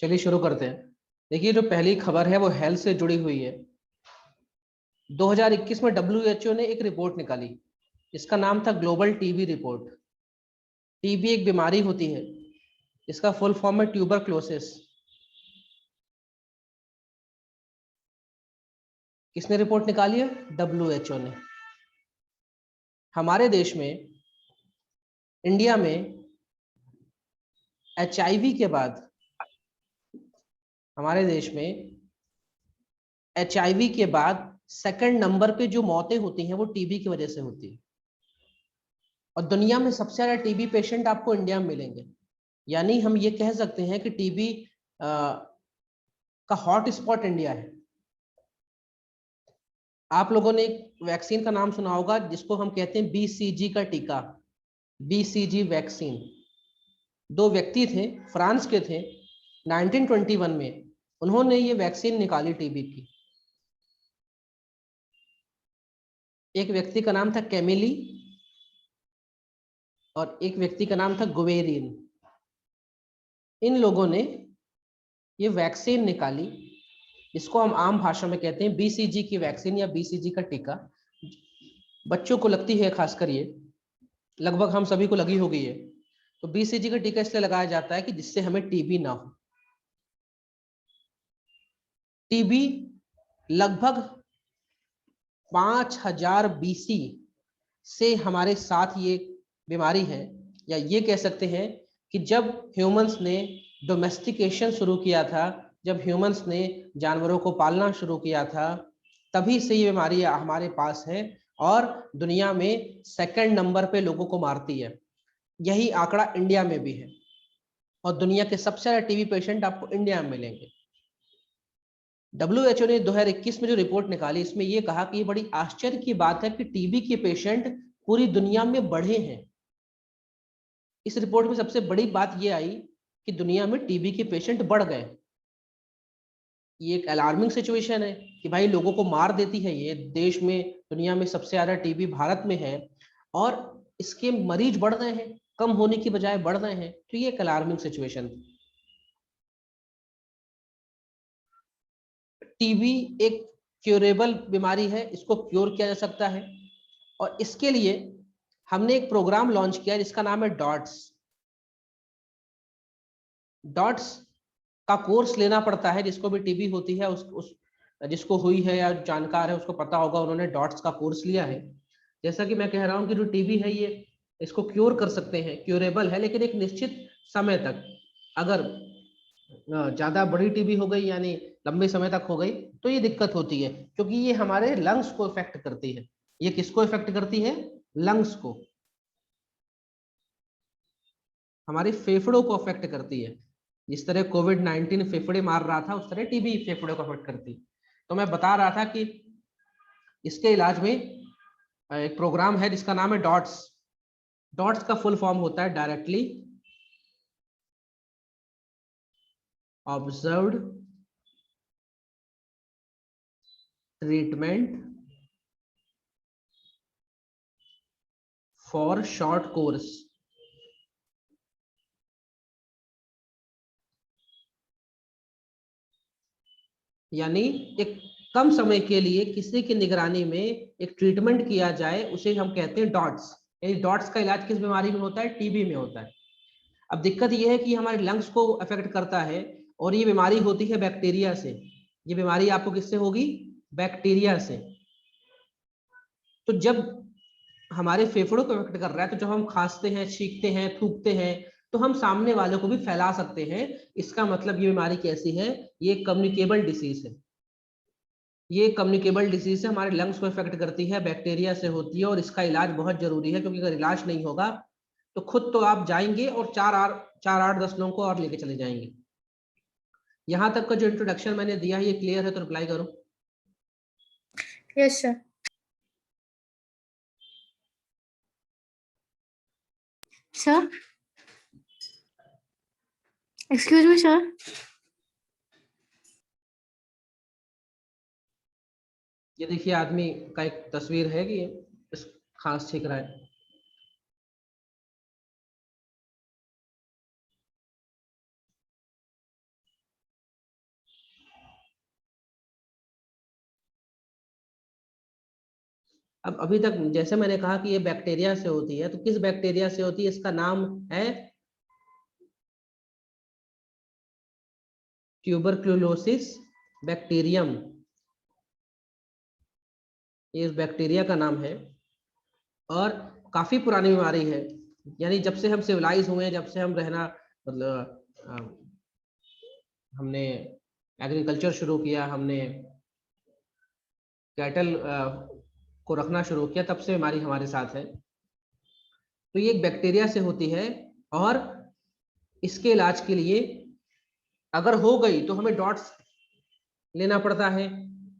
चलिए शुरू करते हैं। देखिए, जो पहली खबर है वो हेल्थ से जुड़ी हुई है। 2021 में WHO ने एक रिपोर्ट निकाली। इसका नाम था ग्लोबल टीबी रिपोर्ट। टीबी एक बीमारी होती है, इसका फुल फॉर्म है ट्यूबरक्लोसिस। किसने रिपोर्ट निकाली है? WHO ने। हमारे देश में, इंडिया में HIV के बाद, हमारे देश में HIV के बाद सेकंड नंबर पे जो मौतें होती हैं वो टीबी की वजह से होती है। और दुनिया में सबसे ज्यादा टीबी पेशेंट आपको इंडिया में मिलेंगे। यानी हम ये कह सकते हैं कि टीबी का हॉट स्पॉट इंडिया है। आप लोगों ने एक वैक्सीन का नाम सुना होगा जिसको हम कहते हैं BCG का टीका, BCG वैक्सीन। दो व्यक्ति थे, फ्रांस के थे, 1921 में उन्होंने ये वैक्सीन निकाली टीबी की। एक व्यक्ति का नाम था कैमिली और एक व्यक्ति का नाम था गुवेरिन। इन लोगों ने ये वैक्सीन निकाली, इसको हम आम भाषा में कहते हैं BCG की वैक्सीन या BCG का टीका। बच्चों को लगती है, खासकर ये लगभग हम सभी को लगी हो गई है। तो BCG का टीका इसलिए लगाया जाता है कि जिससे हमें टीबी ना हो। टीबी लगभग 5000 BC से हमारे साथ ये बीमारी है, या ये कह सकते हैं कि जब ह्यूमंस ने डोमेस्टिकेशन शुरू किया था, जब ह्यूमंस ने जानवरों को पालना शुरू किया था, तभी से ये बीमारी हमारे पास है और दुनिया में सेकंड नंबर पे लोगों को मारती है। यही आंकड़ा इंडिया में भी है और दुनिया के सबसे ज्यादा टीबी पेशेंट आपको इंडिया में मिलेंगे। WHO ने 2021 में जो रिपोर्ट निकाली, इसमें यह कहा कि ये बड़ी आश्चर्य की बात है कि टीबी के पेशेंट पूरी दुनिया में बढ़े हैं। इस रिपोर्ट में सबसे बड़ी बात यह आई कि दुनिया में टीबी के पेशेंट बढ़ गए। ये एक अलार्मिंग सिचुएशन है कि भाई लोगों को मार देती है ये। देश में, दुनिया में सबसे ज्यादा टीबी भारत में है और इसके मरीज बढ़ रहे हैं, कम होने की बजाय बढ़ रहे हैं। तो ये एक अलार्मिंग सिचुएशन। टीबी एक क्योरेबल बीमारी है, इसको क्योर किया जा सकता है और इसके लिए हमने एक प्रोग्राम लॉन्च किया जिसका नाम है डॉट्स। डॉट्स का कोर्स लेना पड़ता है, जिसको भी टीबी होती है उस जिसको हुई है या जानकार है उसको पता होगा, उन्होंने डॉट्स का कोर्स लिया है। जैसा कि मैं कह रहा हूं कि जो टीबी है ये, इसको क्योर कर सकते हैं, क्योरेबल है, लेकिन एक निश्चित समय तक। अगर ज्यादा बड़ी टीबी हो गई, यानी लंबे समय तक हो गई, तो ये दिक्कत होती है, क्योंकि ये हमारे लंग्स को इफेक्ट करती है। ये किसको इफेक्ट करती है? लंग्स को, हमारे फेफड़ों को अफेक्ट करती है। जिस तरह कोविड-19 फेफड़े मार रहा था, उस तरह टीबी फेफड़ों को अफेक्ट करती है। तो मैं बता रहा था कि इसके इलाज में एक प्रोग्राम है जिसका नाम है डॉट्स। डॉट्स का फुल फॉर्म होता है directly observed treatment for short course. यानी एक कम समय के लिए किसी की निगरानी में एक ट्रीटमेंट किया जाए, उसे हम कहते हैं डॉट्स। यानी डॉट्स का इलाज किस बीमारी में होता है? टीबी में होता है। अब दिक्कत यह है कि हमारे लंग्स को अफेक्ट करता है और ये बीमारी होती है बैक्टीरिया से। ये बीमारी आपको किससे होगी? बैक्टीरिया से। तो जब हमारे फेफड़ों को अफेक्ट कर रहा है, तो जब हम खांसते हैं, छींकते हैं, थूकते हैं, तो हम सामने वालों को भी फैला सकते हैं। इसका मतलब ये बीमारी कैसी है? ये कम्युनिकेबल डिसीज है। ये कम्युनिकेबल डिसीज है, हमारे लंग्स को इफेक्ट करती है, बैक्टीरिया से होती है और इसका इलाज बहुत जरूरी है, क्योंकि अगर इलाज नहीं होगा तो खुद तो आप जाएंगे और 4 8 10 लोगों को और लेके चले जाएंगे। यहां तक का जो इंट्रोडक्शन मैंने दिया है, ये क्लियर है तो रिप्लाई करो। Yes sir. Sir, excuse me sir. ये देखिए, आदमी का एक तस्वीर है कि इस खांस छींक रहा है। अब अभी तक जैसे मैंने कहा कि ये बैक्टीरिया से होती है, तो किस बैक्टीरिया से होती है, इसका नाम है ट्यूबरक्लोसिस बैक्टीरियम। ये इस बैक्टीरिया का नाम है और काफी पुरानी बीमारी है। यानी जब से हम सिविलाइज हुए, जब से हम रहना मतलब हमने एग्रीकल्चर शुरू किया, हमने कैटल को रखना शुरू किया, तब से बीमारी हमारे साथ है। तो ये एक बैक्टीरिया से होती है और इसके इलाज के लिए अगर हो गई तो हमें डॉट्स लेना पड़ता है,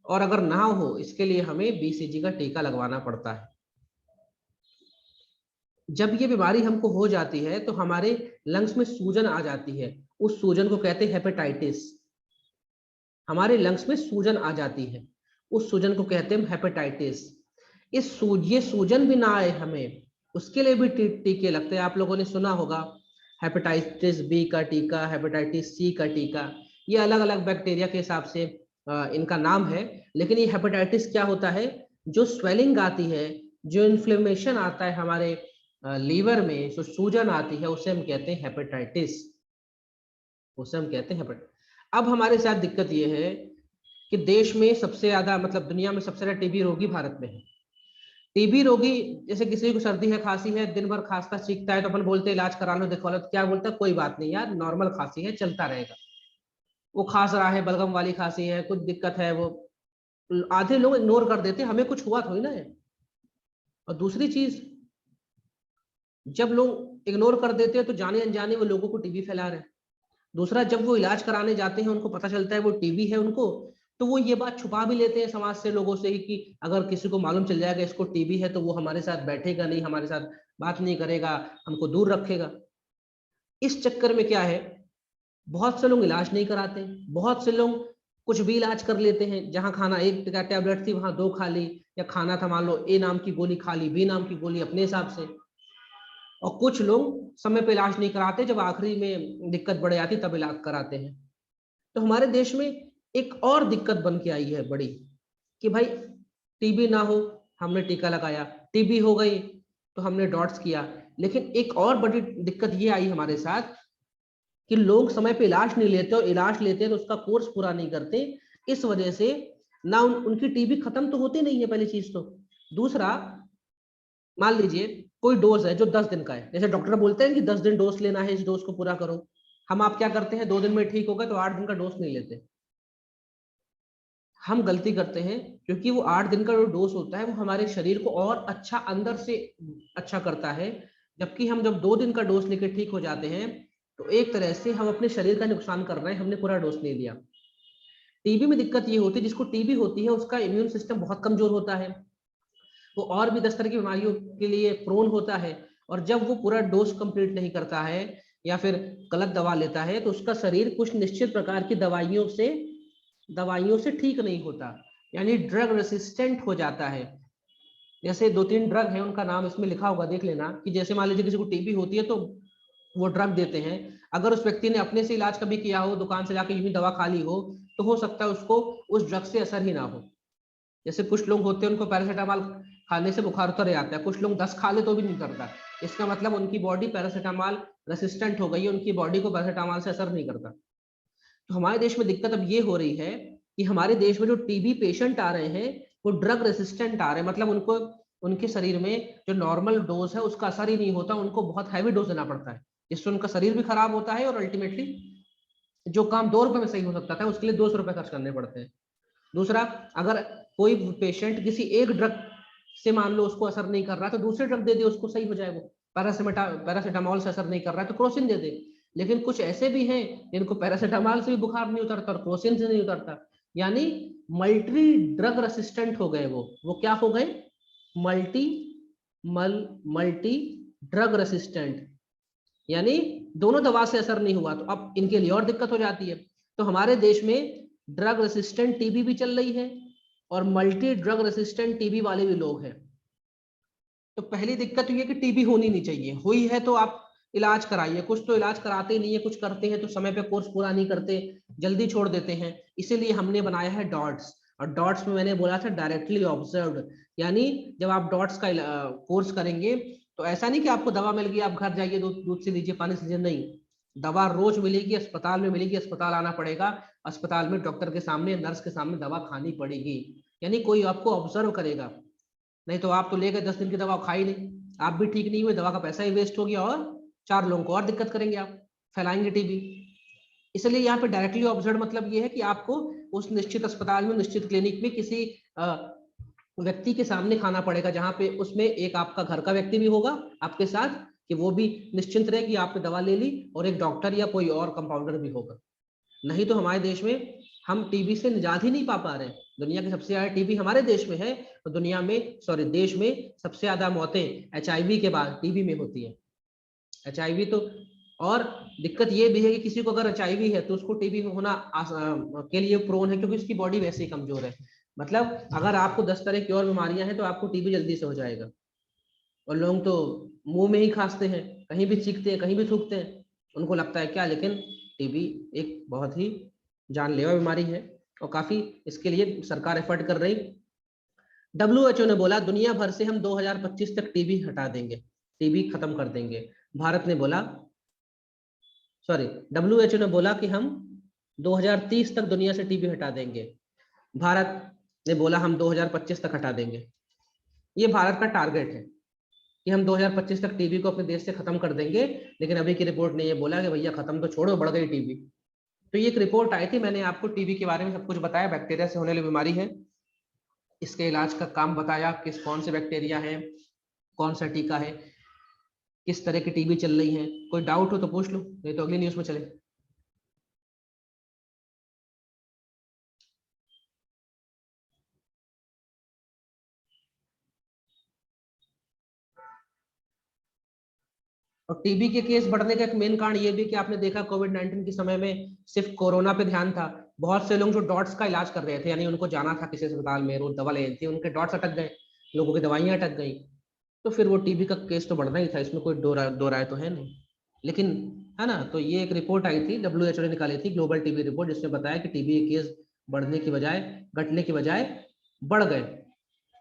और अगर ना हो इसके लिए हमें बीसीजी का टीका लगवाना पड़ता है। जब ये बीमारी हमको हो जाती है तो हमारे लंग्स में सूजन आ जाती है, उस सूजन को कहते हैं हेपेटाइटिस। हमारे लंग्स में सूजन आ जाती है, उस सूजन को कहते हैं हेपेटाइटिस। ये सूजन भी ना आए हमें, उसके लिए भी टीके लगते हैं। आप लोगों ने सुना होगा हेपेटाइटिस बी का टीका, हेपेटाइटिस सी का टीका। ये अलग अलग बैक्टीरिया के हिसाब से इनका नाम है। लेकिन ये हेपेटाइटिस क्या होता है, जो स्वेलिंग आती है, जो इन्फ्लेमेशन आता है हमारे लीवर में, जो सूजन आती है, उसे हम कहते हैं हेपेटाइटिस, उसे हम कहते हैं हेपेटाइटिस। अब हमारे साथ दिक्कत ये है कि देश में सबसे ज्यादा, मतलब दुनिया में सबसे ज्यादा टीबी रोगी भारत में है। टीबी रोगी, जैसे किसी को सर्दी है, खांसी है, दिन भर खांसता चीखता है, तो अपन बोलते हैं इलाज करा लो, दिखवा लो, तो क्या बोलता है, कोई बात नहीं यार, नॉर्मल खांसी है, चलता रहेगा। वो खांस रहा है, बलगम वाली खांसी है, कुछ दिक्कत है, वो आधे लोग इग्नोर कर देते हैं, हमें कुछ हुआ थोड़ी ना है। और दूसरी चीज, जब लोग इग्नोर कर देते हैं तो जाने अनजाने वो लोगों को टीबी फैला रहे हैं। दूसरा, जब वो इलाज कराने जाते हैं, उनको पता चलता है वो टीबी है उनको, तो वो ये बात छुपा भी लेते हैं समाज से, लोगों से ही, कि अगर किसी को मालूम चल जाएगा इसको टीबी है तो वो हमारे साथ बैठेगा नहीं, हमारे साथ बात नहीं करेगा, हमको दूर रखेगा। इस चक्कर में क्या है, बहुत से लोग इलाज नहीं कराते, बहुत से लोग कुछ भी इलाज कर लेते हैं। जहां खाना एक टैबलेट थी वहां दो खा ली, या खाना था मान लो ए नाम की गोली खा ली, बी नाम की गोली अपने हिसाब से। और कुछ लोग समय पे इलाज नहीं कराते, जब आखिरी में दिक्कत बढ़ जाती तब इलाज कराते हैं। तो हमारे देश में एक और दिक्कत बन के आई है बड़ी, कि भाई टीबी ना हो हमने टीका लगाया, टीबी हो गई तो हमने डॉट्स किया। लेकिन एक और बड़ी दिक्कत ये आई हमारे साथ कि लोग समय पे इलाज नहीं लेते, और इलाज लेते हैं तो उसका कोर्स पूरा नहीं करते। इस वजह से ना उनकी टीबी खत्म तो होती नहीं है, पहली चीज तो। दूसरा, मान लीजिए कोई डोज है जो 10 दिन का है, जैसे डॉक्टर बोलते हैं कि 10 दिन डोज लेना है, इस डोज को पूरा करो। हम आप क्या करते हैं, 2 दिन में ठीक होगा तो 8 दिन का डोज नहीं लेते। हम गलती करते हैं, क्योंकि वो 8 दिन का जो डोज होता है वो हमारे शरीर को और अच्छा अंदर से अच्छा करता है। जबकि हम जब 2 दिन का डोज लेकर ठीक हो जाते हैं, तो एक तरह से हम अपने शरीर का नुकसान कर रहे हैं, हमने पूरा डोज नहीं लिया। टीबी में दिक्कत ये होती है, जिसको टीबी होती है उसका इम्यून सिस्टम बहुत कमजोर होता है, वो और भी 10 तरह की बीमारियों के लिए प्रोन होता है। और जब वो पूरा डोज कंप्लीट नहीं करता है या फिर गलत दवा लेता है, तो उसका शरीर कुछ निश्चित प्रकार की दवाइयों से ठीक नहीं होता, यानी ड्रग रेसिस्टेंट हो जाता है। जैसे 2-3 ड्रग है, उनका नाम इसमें लिखा होगा, देख लेना। कि जैसे मान लीजिए किसी को टीबी होती है तो वो ड्रग देते हैं, अगर उस व्यक्ति ने अपने से इलाज कभी किया हो, दुकान से जाके यूं ही दवा खा ली हो, तो हो सकता है उसको उस ड्रग से असर ही ना हो। जैसे कुछ लोग होते हैं उनको पैरासीटामोल खाने से बुखार उतर जाता है, कुछ लोग 10 खा ले तो भी नहीं करता। इसका मतलब उनकी बॉडी पैरासीटामोल रेसिस्टेंट हो गई है, उनकी बॉडी को पैरासीटामोल से असर नहीं करता। तो हमारे देश में दिक्कत अब ये हो रही है कि हमारे देश में जो टीबी पेशेंट आ रहे हैं वो ड्रग रेसिस्टेंट आ रहे हैं, मतलब उनको उनके शरीर में जो नॉर्मल डोज है उसका असर ही नहीं होता, उनको बहुत हैवी डोज देना पड़ता है, जिससे उनका शरीर भी खराब होता है और अल्टीमेटली जो काम 2 रुपए में सही हो सकता था उसके लिए 200 रुपए खर्च करने पड़ते हैं। दूसरा, अगर कोई पेशेंट किसी एक ड्रग से मान लो उसको असर नहीं कर रहा तो दूसरे ड्रग दे दे, उसको सही हो जाए। वो पैरासीटामोल से असर नहीं कर रहा है तो क्रोसिन दे दे। लेकिन कुछ ऐसे भी हैं जिनको पैरासीटामोल से भी बुखार नहीं उतरता और क्रोसिन से नहीं उतरता, यानी मल्टी ड्रग रेसिस्टेंट हो गए। वो क्या हो गए, मल्टी मल्टी ड्रग रेसिस्टेंट, यानी दोनों दवा से असर नहीं हुआ। तो अब इनके लिए और दिक्कत हो जाती है। तो हमारे देश में ड्रग रेसिस्टेंट टीबी भी चल रही है और मल्टी ड्रग रेसिस्टेंट टीबी वाले भी लोग हैं। तो पहली दिक्कत ये है कि टीबी होनी नहीं चाहिए, हुई है तो आप इलाज कराइए। कुछ तो इलाज कराते ही नहीं है, कुछ करते हैं तो समय पे कोर्स पूरा नहीं करते, जल्दी छोड़ देते हैं। इसीलिए हमने बनाया है डॉट्स। और डॉट्स में मैंने बोला था डायरेक्टली ऑब्जर्व्ड, यानी जब आप डॉट्स का कोर्स करेंगे तो ऐसा नहीं कि आपको दवा मिल गई आप घर जाइए दूध से लीजिए पानी से लीजिए, नहीं, दवा रोज मिलेगी, अस्पताल में मिलेगी, अस्पताल आना पड़ेगा, अस्पताल में डॉक्टर के सामने नर्स के सामने दवा खानी पड़ेगी, यानी कोई आपको ऑब्जर्व करेगा। नहीं तो आप तो ले गए 10 दिन की दवा खाई नहीं, आप भी ठीक नहीं हुए, दवा का पैसा ही वेस्ट हो गया और 4 लोगों को और दिक्कत करेंगे, आप फैलाएंगे टीबी। इसलिए यहाँ पे डायरेक्टली ऑब्जर्व मतलब ये है कि आपको उस निश्चित अस्पताल में, निश्चित क्लिनिक में किसी व्यक्ति के सामने खाना पड़ेगा, जहां पे उसमें एक आपका घर का व्यक्ति भी होगा आपके साथ, कि वो भी निश्चिंत रहे कि आपने दवा ले ली, और एक डॉक्टर या कोई और कंपाउंडर भी होगा। नहीं तो हमारे देश में हम टीबी से निजात ही नहीं पा रहे हैं। दुनिया की सबसे ज्यादा टीबी हमारे देश में है, और दुनिया में देश में सबसे ज्यादा मौतें HIV के बाद टीबी में होती है। HIV तो, और दिक्कत ये भी है कि किसी को अगर HIV है तो उसको टीबी होना के लिए प्रोन है, क्योंकि उसकी बॉडी वैसे ही कमजोर है। मतलब अगर आपको 10 तरह की और बीमारियां हैं तो आपको टीबी जल्दी से हो जाएगा। और लोग तो मुंह में ही खांसते हैं, कहीं भी चीखते हैं, कहीं भी थूकते हैं, उनको लगता है क्या, लेकिन टीबी एक बहुत ही जानलेवा बीमारी है, और काफी इसके लिए सरकार एफर्ट कर रही। WHO ने बोला दुनिया भर से हम 2025 तक टीबी हटा देंगे, टीबी खत्म कर देंगे। भारत ने बोला, सॉरी, WHO ने बोला कि हम 2030 तक दुनिया से टीबी हटा देंगे। भारत ने बोला हम 2025 तक हटा देंगे। ये भारत का टारगेट है कि हम 2025 तक टीबी को अपने देश से खत्म कर देंगे। लेकिन अभी की रिपोर्ट ने ये बोला कि भैया खत्म तो छोड़ो, बढ़ गई टीबी। तो ये एक रिपोर्ट आई थी, मैंने आपको टीबी के बारे में सब कुछ बताया, बैक्टीरिया से होने वाली बीमारी है, इसके इलाज का काम बताया, कौन से बैक्टीरिया है, कौन सा टीका है, किस तरह की टीबी चल रही है। कोई डाउट हो तो पूछ लो, नहीं तो अगली न्यूज में चले। और टीबी के केस बढ़ने का एक मेन कारण ये भी कि आपने देखा कोविड-19 के समय में सिर्फ कोरोना पे ध्यान था, बहुत से लोग जो डॉट्स का इलाज कर रहे थे, यानी उनको जाना था किसी अस्पताल में, रोज दवा लेनी थी, उनके डॉट्स अटक गए, लोगों की दवाइयां अटक गई, तो फिर वो टीबी का केस तो बढ़ना ही था, इसमें कोई दो राय तो है नहीं। लेकिन है ना, तो ये एक रिपोर्ट आई थी, WHO ने निकाली थी, ग्लोबल टीबी रिपोर्ट, जिसमें बताया कि टीबी के केस बढ़ने की बजाय, घटने की बजाय बढ़ गए।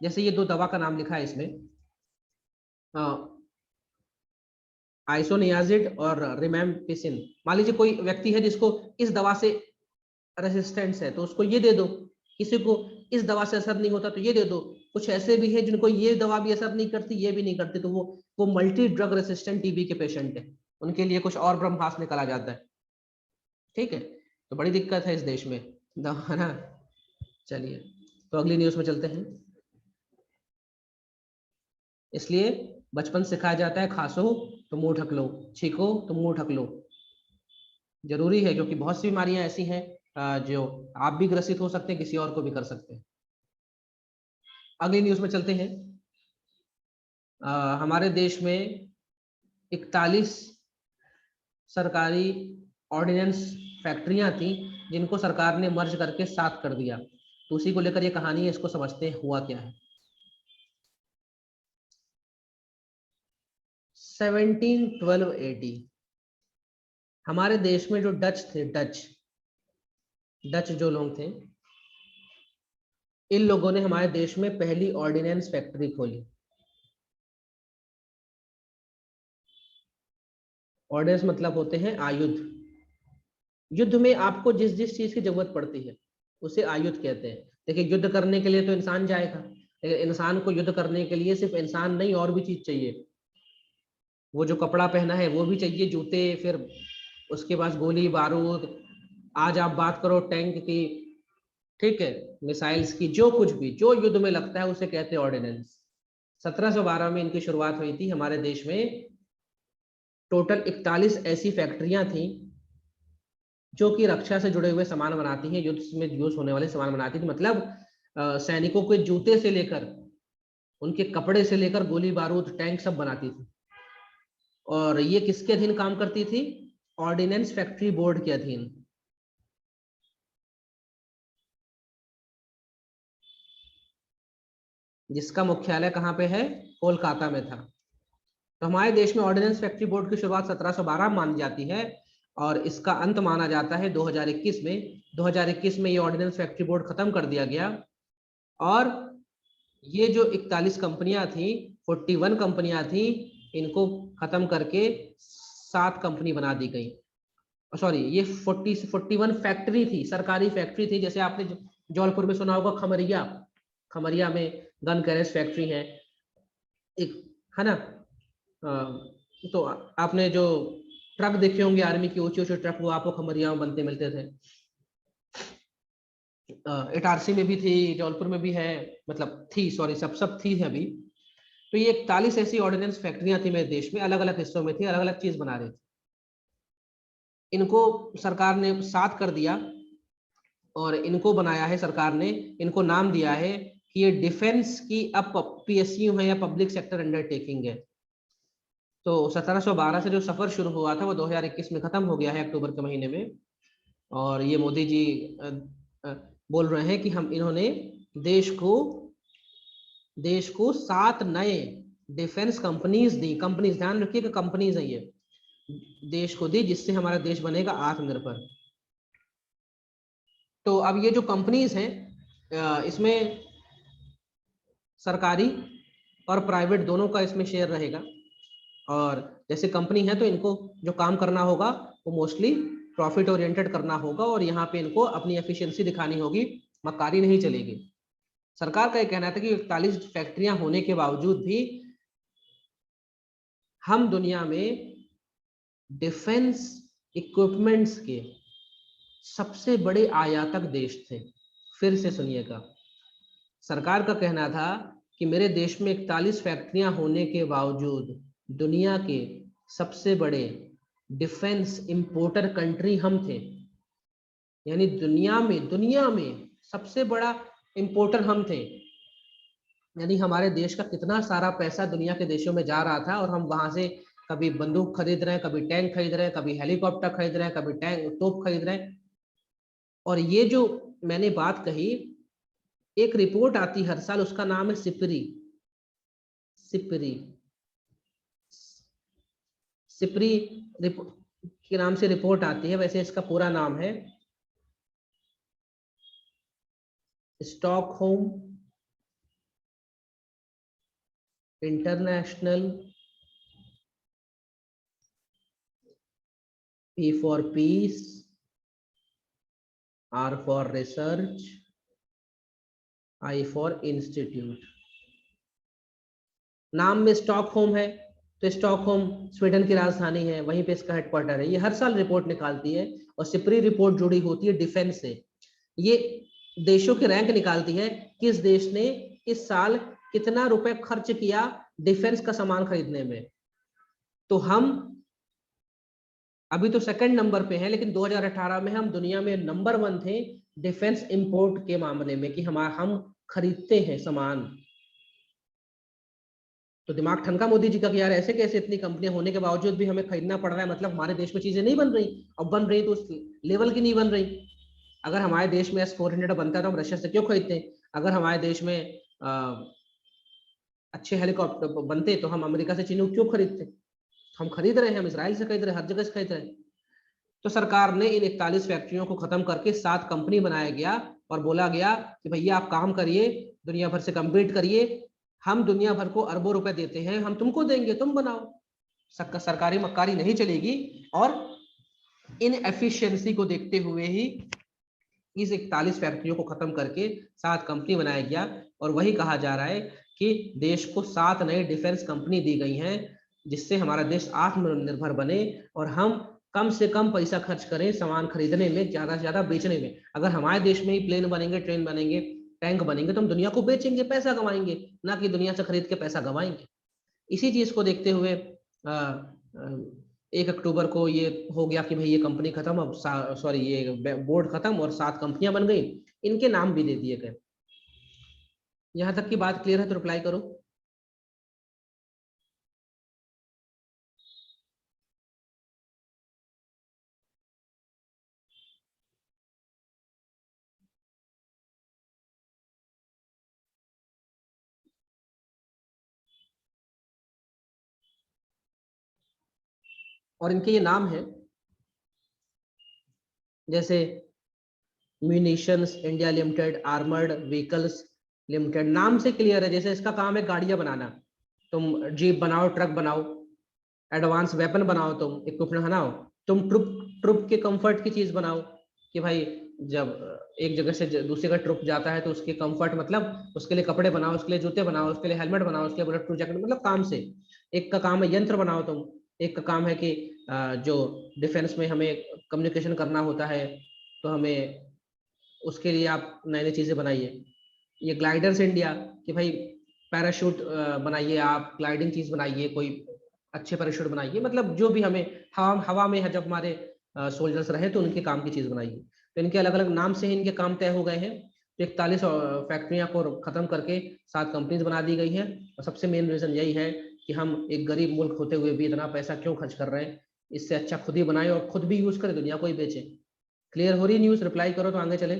जैसे ये 2 दवा का नाम लिखा है इसमें, आइसोनियाजिड और रिमेम्पिसिन। मान लीजिए कोई व्यक्ति है जिसको इस दवा से रेजिस्टेंस है, तो उसको ये दे दो। किसी को इस दवा से असर नहीं होता तो ये दे दो। कुछ ऐसे भी है जिनको ये दवा भी असर नहीं करती, ये भी नहीं करती, तो वो मल्टी ड्रग रेसिस्टेंट टीबी के पेशेंट है, उनके लिए कुछ और ब्रह्मास्त्र निकाला जाता है। ठीक है, तो बड़ी दिक्कत है इस देश में दवा ना। चलिए, तो अगली न्यूज में चलते हैं। इसलिए बचपन सिखाया जाता है, खांसो तो मुंह ढक लो, छींको तो मुंह ढक लो, जरूरी है, क्योंकि बहुत सी बीमारियां ऐसी हैं जो आप भी ग्रसित हो सकते हैं, किसी और को भी कर सकते हैं। अगली न्यूज में चलते हैं। हमारे देश में 41 सरकारी ऑर्डिनेंस फैक्ट्रियां थी, जिनको सरकार ने मर्ज करके 7 कर दिया। तो उसी को लेकर ये कहानी है, इसको समझते हैं हुआ क्या है। 1712 AD हमारे देश में जो डच थे, डच जो लोग थे, इन लोगों ने हमारे देश में पहली ऑर्डिनेंस फैक्ट्री खोली। ऑर्डिनेंस मतलब होते हैं आयुध। युद्ध में आपको जिस जिस चीज की जरूरत पड़ती है उसे आयुध कहते हैं। देखिए, युद्ध करने के लिए तो इंसान जाएगा, लेकिन इंसान को युद्ध करने के लिए सिर्फ इंसान नहीं, और भी चीज चाहिए। वो जो कपड़ा पहना है वो भी चाहिए, जूते, फिर उसके बाद गोली बारूद, आज आप बात करो टैंक की, ठीक है, मिसाइल्स की, जो कुछ भी जो युद्ध में लगता है उसे कहते हैं ऑर्डिनेंस। 1712 में इनकी शुरुआत हुई थी हमारे देश में। टोटल 41 ऐसी फैक्ट्रियां थी जो कि रक्षा से जुड़े हुए सामान बनाती हैं, युद्ध में यूज होने वाले सामान बनाती थी। मतलब सैनिकों के जूते से लेकर, उनके कपड़े से लेकर, गोली बारूद, टैंक सब बनाती थी। और ये किसके अधीन काम करती थी? ऑर्डिनेंस फैक्ट्री बोर्ड के अधीन। जिसका मुख्यालय कहाँ पे है? कोलकाता में था। तो हमारे देश में ऑर्डिनेंस फैक्ट्री बोर्ड की शुरुआत 1712 मानी जाती है, और इसका अंत माना जाता है 2021 में। 2021 में ये ऑर्डिनेंस फैक्ट्री बोर्ड खत्म कर दिया गया, और ये जो 41 कंपनियां थी, 41 कंपनियां थी, इनको खत्म करके 7 कंपनी बना दी गई। सॉरी, ये 41 फैक्ट्री थी, सरकारी फैक्ट्री थी। जैसे आपने जौलपुर में सुना होगा खमरिया, खमरिया में गन कैरेज फैक्ट्री है एक, है ना। तो आपने जो ट्रक देखे होंगे आर्मी के ऊंचे ऊंचे ट्रक, वो आपको खमरिया में बनते मिलते थे। इटारसी में भी थी, जौलपुर में भी है, मतलब थी, सॉरी सब थी अभी। तो ये 41 ऐसी ऑर्डिनेंस फैक्ट्रियां थी मेरे देश में, अलग अलग हिस्सों में थी, अलग अलग चीज बना रही थी। इनको सरकार ने 7 कर दिया और इनको बनाया है सरकार ने, इनको नाम दिया है कि ये डिफेंस की अब पीएसयू है या पब्लिक सेक्टर अंडरटेकिंग है। तो 1712 से जो सफर शुरू हुआ था वो 2021 में खत्म हो गया है अक्टूबर के महीने में। और ये मोदी जी बोल रहे हैं कि हम इन्होंने देश को 7 नए डिफेंस कंपनीज दी। कंपनीज, ध्यान रखिएगा कंपनीज है ये, देश को दी, जिससे हमारा देश बनेगा आत्मनिर्भर। तो अब ये जो कंपनीज हैं इसमें सरकारी और प्राइवेट दोनों का इसमें शेयर रहेगा। और जैसे कंपनी है तो इनको जो काम करना होगा वो मोस्टली प्रॉफिट ओरिएंटेड करना होगा, और यहाँ पे इनको अपनी एफिशिएंसी दिखानी होगी, मक्कारी नहीं चलेगी। सरकार का ये कहना था कि 41 फैक्ट्रियां होने के बावजूद भी हम दुनिया में डिफेंस इक्विपमेंट्स के सबसे बड़े आयातक देश थे। फिर से सुनिएगा, सरकार का कहना था कि मेरे देश में 41 फैक्ट्रियां होने के बावजूद दुनिया के सबसे बड़े डिफेंस इंपोर्टर कंट्री हम थे। यानी दुनिया में सबसे बड़ा इंपोर्टर हम थे। यानी हमारे देश का कितना सारा पैसा दुनिया के देशों में जा रहा था, और हम वहां से कभी बंदूक खरीद रहे हैं, कभी टैंक खरीद रहे हैं, कभी हेलीकॉप्टर खरीद रहे हैं, कभी टैंक तोप खरीद रहे हैं। और ये जो मैंने बात कही, एक रिपोर्ट आती हर साल, उसका नाम है सिपरी। सिपरी के नाम से रिपोर्ट आती है। वैसे इसका पूरा नाम है Stockholm international P for peace, R for research, I for institute। नाम में स्टॉकहोम है तो स्टॉकहोम स्वीडन की राजधानी है, वहीं पे इसका हेडक्वार्टर है। ये हर साल रिपोर्ट निकालती है, और सिपरी रिपोर्ट जुड़ी होती है डिफेंस से। ये देशों के रैंक निकालती है, किस देश ने इस साल कितना रुपए खर्च किया डिफेंस का सामान खरीदने में। तो हम अभी तो सेकंड नंबर पे हैं, लेकिन 2018 में हम दुनिया में नंबर 1 थे डिफेंस इंपोर्ट के मामले में, कि हम खरीदते हैं सामान। तो दिमाग ठनका मोदी जी का कि यार ऐसे कैसे इतनी कंपनियां होने के बावजूद भी हमें खरीदना पड़ रहा है, मतलब हमारे देश में चीजें नहीं बन रही, अब बन रही तो उस लेवल की नहीं बन रही। अगर हमारे देश में S-400 बनता है तो हम रशिया से क्यों खरीदते हैं? अगर हमारे देश में अच्छे हेलीकॉप्टर बनते तो हम अमेरिका से चीनू क्यों खरीदते? हम खरीद रहे हैं, हम इसराइल से खरीद रहे हैं, हर जगह से खरीद रहे हैं। तो सरकार ने इन 41 फैक्ट्रियों को खत्म करके 7 कंपनी बनाया गया, और बोला गया कि भैया आप काम करिए, दुनिया भर से कम्पीट करिए, हम दुनिया भर को अरबों रुपए देते हैं, हम तुमको देंगे, तुम बनाओ। सरकारी मक्कारी नहीं चलेगी। और इन एफिशिएंसी को देखते हुए ही इस 41 फैक्ट्रियों को खत्म करके 7 कंपनी बनाया गया। और वही कहा जा रहा है कि देश को 7 नए डिफेंस कंपनी दी गई हैं, जिससे हमारा देश आत्मनिर्भर बने, और हम कम से कम पैसा खर्च करें सामान खरीदने में, ज्यादा से ज्यादा बेचने में। अगर हमारे देश में ही प्लेन बनेंगे, ट्रेन बनेंगे, टैंक बनेंगे, तो हम दुनिया को बेचेंगे, पैसा कमाएंगे, ना कि दुनिया से खरीद के पैसा गवाएंगे। इसी चीज को देखते हुए 1 अक्टूबर को ये हो गया कि भाई ये कंपनी खत्म, अब सॉरी ये बोर्ड खत्म और 7 कंपनियां बन गई, इनके नाम भी दे दिए गए। यहां तक की बात क्लियर है तो रिप्लाई करो। और इनके ये नाम है, जैसे munitions India limited, armoured vehicles limited, नाम से क्लियर है, जैसे इसका काम है गाड़ियां बनाना, तुम जीप बनाओ, ट्रक बनाओ, एडवांस वेपन बनाओ, तुम इक्विपमेंट बनाओ, तुम ट्रुप ट्रुप के कंफर्ट की चीज बनाओ कि भाई जब एक जगह से दूसरी जगह ट्रुप जाता है तो उसके कंफर्ट, मतलब उसके लिए कपड़े बनाओ, उसके लिए जूते बनाओ, उसके लिए हेलमेट बनाओ, उसके लिए बुलेट प्रूफ जैकेट, मतलब काम से। एक का काम है यंत्र बनाओ तुम, एक का काम है कि जो डिफेंस में हमें कम्युनिकेशन करना होता है तो हमें उसके लिए आप नई नई चीजें बनाइए। ये ग्लाइडर्स इंडिया कि भाई पैराशूट बनाइए, आप ग्लाइडिंग चीज बनाइए, कोई अच्छे पैराशूट बनाइए, मतलब जो भी हमें हवा में है जब हमारे सोल्जर्स रहे तो उनके काम की चीज बनाइए। तो इनके अलग अलग नाम से ही इनके काम तय हो गए हैं। तो 41 फैक्ट्रियां को खत्म करके 7 कंपनीज बना दी गई है। और सबसे मेन रीजन यही है कि हम एक गरीब मुल्क होते हुए भी इतना पैसा क्यों खर्च कर रहे हैं, इससे अच्छा खुद ही बनाए और खुद भी यूज करें, दुनिया को ही बेचे। क्लियर हो रही न्यूज? रिप्लाई करो तो आगे चले।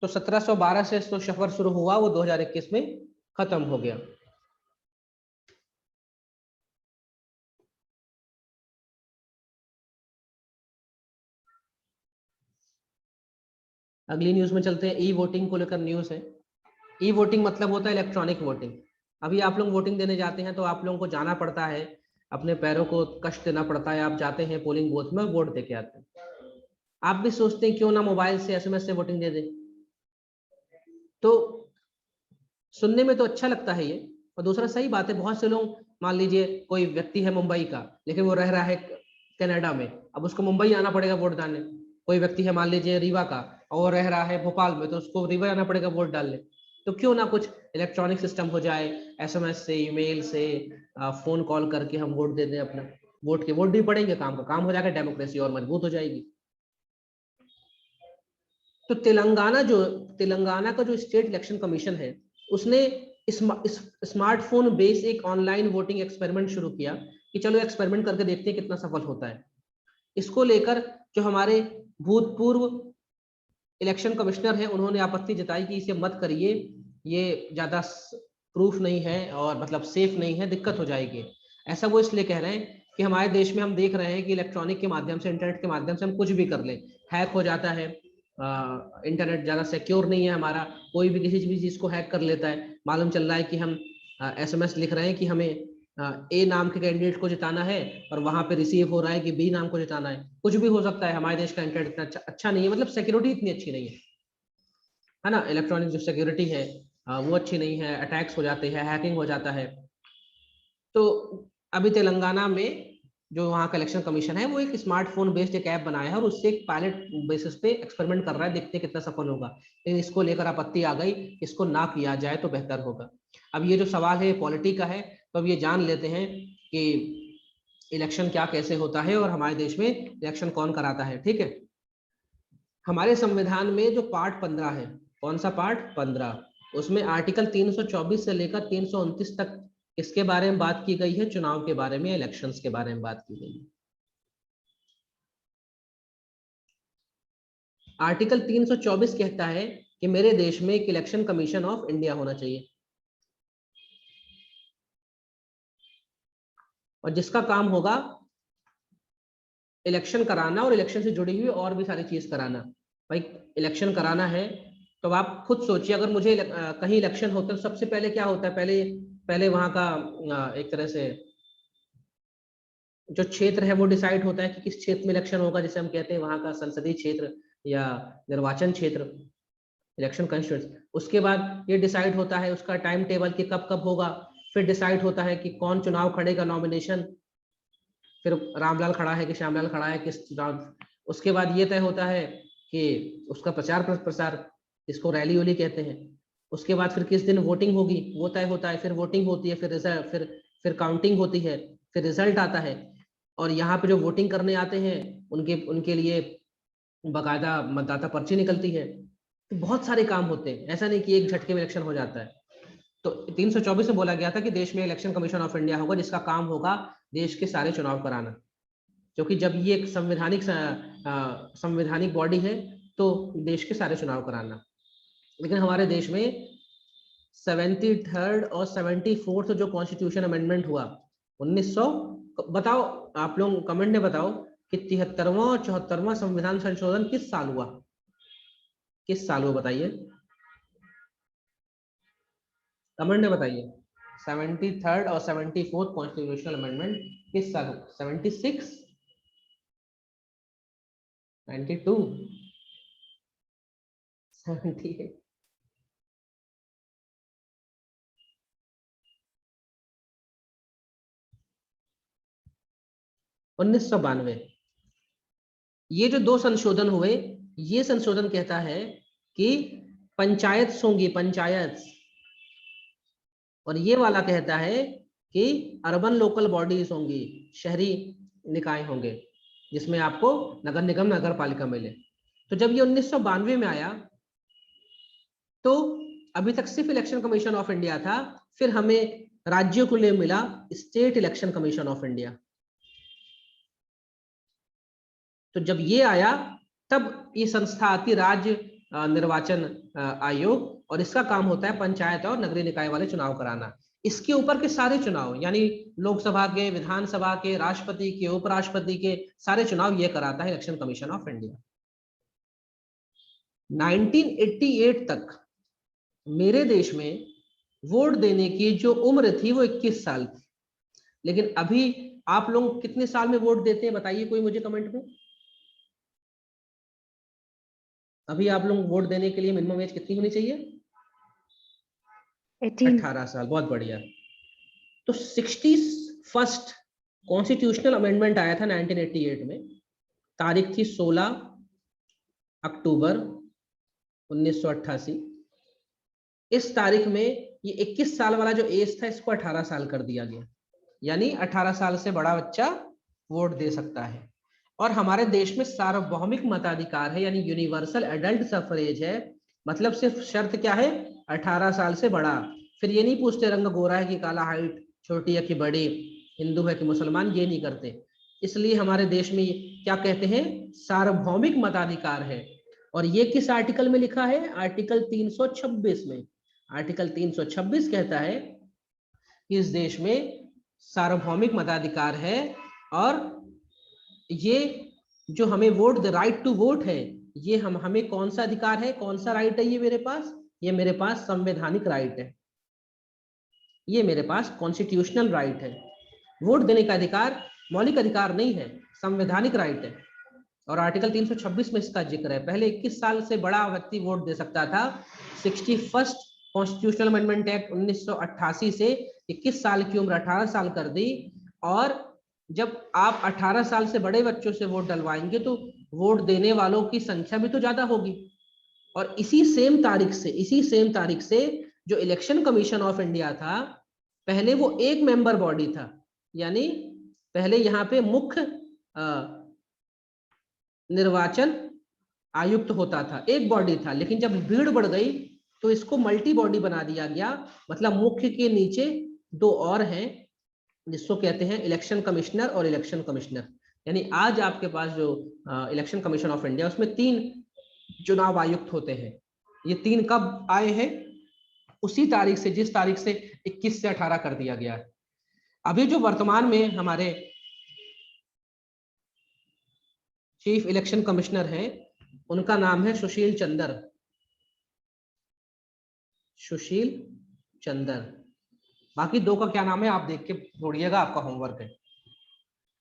तो 1712 से तो सफर शुरू हुआ, वो 2021 में खत्म हो गया। अगली न्यूज में चलते हैं। ई वोटिंग को लेकर न्यूज है। ई वोटिंग मतलब होता है इलेक्ट्रॉनिक वोटिंग। अभी आप लोग वोटिंग देने जाते हैं तो आप लोगों को जाना पड़ता है, अपने पैरों को कष्ट देना पड़ता है, आप जाते हैं पोलिंग बूथ में, वोट दे के आते हैं। आप भी सोचते हैं क्यों ना मोबाइल से एसएमएस से वोटिंग दे दे। तो सुनने में तो अच्छा लगता है ये, और दूसरा सही बात है। बहुत से लोग, मान लीजिए कोई व्यक्ति है मुंबई का लेकिन वो रह रहा है कनाडा में, अब उसको मुंबई आना पड़ेगा वोट डालने। कोई व्यक्ति है मान लीजिए रीवा का और वो रह रहा है भोपाल में, तो उसको रीवा आना पड़ेगा वोट डालने। तो क्यों ना कुछ इलेक्ट्रॉनिक सिस्टम हो जाए, एसएमएस से, ईमेल से, फोन कॉल करके हम वोट दे दें अपना। वोट के वोट भी पड़ेंगे, काम का काम हो जाएगा, डेमोक्रेसी और मजबूत हो जाएगी। तो तेलंगाना का जो स्टेट इलेक्शन कमीशन है, उसने स्मार्टफोन बेस एक ऑनलाइन वोटिंग एक्सपेरिमेंट शुरू किया कि चलो एक्सपेरिमेंट करके देखते हैं कितना सफल होता है। इसको लेकर जो हमारे भूतपूर्व इलेक्शन कमिश्नर हैं उन्होंने आपत्ति जताई कि इसे मत करिए, ये ज्यादा प्रूफ नहीं है और मतलब सेफ नहीं है, दिक्कत हो जाएगी। ऐसा वो इसलिए कह रहे हैं कि हमारे देश में हम देख रहे हैं कि इलेक्ट्रॉनिक के माध्यम से, इंटरनेट के माध्यम से हम कुछ भी कर लें, हैक हो जाता है। इंटरनेट ज्यादा सिक्योर नहीं है हमारा, कोई भी किसी भी चीज को हैक कर लेता है। मालूम चल रहा है कि हम एसएमएस लिख रहे हैं कि हमें ए नाम के कैंडिडेट को जिताना है और वहां पे रिसीव हो रहा है कि बी नाम को जिताना है। कुछ भी हो सकता है, हमारे देश का इंटरनेट इतना अच्छा नहीं है, मतलब सिक्योरिटी इतनी अच्छी नहीं है ना। इलेक्ट्रॉनिक जो सिक्योरिटी है वो अच्छी नहीं है, अटैक्स हो जाते हैं, हैकिंग हो जाता है। तो अभी तेलंगाना में जो वहाँ का इलेक्शन कमीशन है वो एक स्मार्टफोन बेस्ड एक ऐप बनाया है और उससे एक पायलट बेसिस पे एक्सपेरिमेंट कर रहा है, देखते हैं कितना सफल होगा। लेकिन इसको लेकर आपत्ति आ गई, इसको ना किया जाए तो बेहतर होगा। अब ये जो सवाल है पॉलिटी का है, तो अब ये जान लेते हैं कि इलेक्शन क्या कैसे होता है और हमारे देश में इलेक्शन कौन कराता है। ठीक है, हमारे संविधान में जो पार्ट 15 है, कौन सा पार्ट 15, उसमें आर्टिकल 324 से लेकर 329 तक इसके बारे में बात की गई है, चुनाव के बारे में, इलेक्शंस के बारे में बात की गई है। आर्टिकल 324 कहता है कि मेरे देश में एक इलेक्शन कमीशन ऑफ इंडिया होना चाहिए और जिसका काम होगा इलेक्शन कराना और इलेक्शन से जुड़ी हुई और भी सारी चीज कराना। भाई इलेक्शन कराना है तो आप खुद सोचिए, अगर मुझे कहीं इलेक्शन होता है तो सबसे पहले क्या होता है, पहले पहले वहां का एक तरह से जो क्षेत्र है वो डिसाइड होता है कि किस क्षेत्र में इलेक्शन होगा, जिसे हम कहते हैं वहां का संसदीय क्षेत्र या निर्वाचन क्षेत्र, इलेक्शन कॉन्स्टिट्यूएंसी। उसके बाद ये डिसाइड होता है उसका टाइम टेबल कि कब कब होगा, फिर डिसाइड होता है कि कौन चुनाव खड़ेगा, नॉमिनेशन, फिर रामलाल खड़ा है कि श्यामलाल खड़ा है किस चुनाव। उसके बाद ये तय होता है कि उसका प्रचार प्रसार, इसको रैली वैली कहते हैं। उसके बाद फिर किस दिन वोटिंग होगी वो तय होता है, फिर वोटिंग होती है, फिर रिजल्ट, फिर काउंटिंग होती है, फिर रिजल्ट आता है। और यहाँ पे जो वोटिंग करने आते हैं उनके उनके लिए बाकायदा मतदाता पर्ची निकलती है। तो बहुत सारे काम होते हैं, ऐसा नहीं कि एक झटके में इलेक्शन हो जाता है। तो 324 में बोला गया था कि देश में इलेक्शन कमीशन ऑफ इंडिया होगा जिसका काम होगा देश के सारे चुनाव कराना, क्योंकि जब ये एक संवैधानिक बॉडी है तो देश के सारे चुनाव कराना। लेकिन हमारे देश में 73rd और 74th जो कॉन्स्टिट्यूशन अमेंडमेंट हुआ 1900, बताओ आप लोग कमेंट में बताओ कि 73वां और 74वां संविधान संशोधन किस साल हुआ। किस साल हुआ बताइए, कमेंट में बताइए। 73rd और 74th कॉन्स्टिट्यूशनल अमेंडमेंट किस साल हुआ? 76, 92, 78? 1992। ये जो दो संशोधन हुए, ये संशोधन कहता है कि पंचायत होंगी, पंचायत, और ये वाला कहता है कि अर्बन लोकल बॉडीज होंगी, शहरी निकाय होंगे, जिसमें आपको नगर निगम नगर पालिका मिले। तो जब ये 1992 में आया तो अभी तक सिर्फ इलेक्शन कमीशन ऑफ इंडिया था, फिर हमें राज्यों के लिए मिला state election commission of India. तो जब ये आया तब ये संस्था आती राज्य निर्वाचन आयोग, और इसका काम होता है पंचायत और नगरीय निकाय वाले चुनाव कराना। इसके ऊपर के सारे चुनाव, यानी लोकसभा के, विधानसभा के, राष्ट्रपति के, उपराष्ट्रपति के सारे चुनाव ये कराता है इलेक्शन कमीशन ऑफ इंडिया। 1988 तक मेरे देश में वोट देने की जो उम्र थी वो 21 साल थी। लेकिन अभी आप लोग कितने साल में वोट देते हैं बताइए कोई मुझे कमेंट में। अभी आप लोग वोट देने के लिए मिनिमम एज कितनी होनी चाहिए? 18 साल। बहुत बढ़िया। तो 61st कॉन्स्टिट्यूशनल अमेंडमेंट आया था 1988 में, तारीख थी 16 अक्टूबर 1988। इस तारीख में ये 21 साल वाला जो एज था इसको 18 साल कर दिया गया, यानी 18 साल से बड़ा बच्चा वोट दे सकता है। और हमारे देश में सार्वभौमिक मताधिकार है, यानी यूनिवर्सल एडल्ट सफरेज है। मतलब सिर्फ शर्त क्या है? 18 साल से बड़ा। फिर ये नहीं पूछते रंग गोरा है कि काला, हाइट छोटी है कि बड़ी, हिंदू है कि मुसलमान, ये नहीं करते। इसलिए हमारे देश में क्या कहते हैं? सार्वभौमिक मताधिकार है। और ये किस आर्टिकल में लिखा है? आर्टिकल 326 में। आर्टिकल 326 कहता है कि इस देश में सार्वभौमिक मताधिकार है, और ये जो हमें vote, the right to vote है, ये हमें कौन सा अधिकार है, कौन सा राइट है ये मेरे पास? ये मेरे पास संवैधानिक राइट है, ये मेरे पास कॉन्स्टिट्यूशनल राइट है। वोट देने का अधिकार मौलिक अधिकार नहीं है, संवैधानिक राइट है। और आर्टिकल 326 में इसका जिक्र है। पहले 21 साल से बड़ा व्यक्ति वोट दे सकता था। 61st कॉन्स्टिट्यूशनल अमेंडमेंट एक्ट 1988 से 21 साल की उम्र 18 साल कर दी। और जब आप 18 साल से बड़े बच्चों से वोट डलवाएंगे तो वोट देने वालों की संख्या भी तो ज्यादा होगी। और इसी सेम तारीख से जो इलेक्शन कमीशन ऑफ इंडिया था, पहले वो एक मेंबर बॉडी था, यानी पहले यहाँ पे मुख्य निर्वाचन आयुक्त होता था, एक बॉडी था। लेकिन जब भीड़ बढ़ गई तो इसको मल्टी बॉडी बना दिया गया। मतलब मुख्य के नीचे दो और हैं, जिसको कहते हैं इलेक्शन कमिश्नर और इलेक्शन कमिश्नर। यानी आज आपके पास जो इलेक्शन कमीशन ऑफ इंडिया, उसमें 3 चुनाव आयुक्त होते हैं। ये 3 कब आए हैं? उसी तारीख से, जिस तारीख से 21 से 18 कर दिया गया है। अभी जो वर्तमान में हमारे चीफ इलेक्शन कमिश्नर हैं, उनका नाम है सुशील चंद्र। सुशील चंद्र। बाकी 2 का क्या नाम है आप देख के छोड़िएगा, आपका होमवर्क है।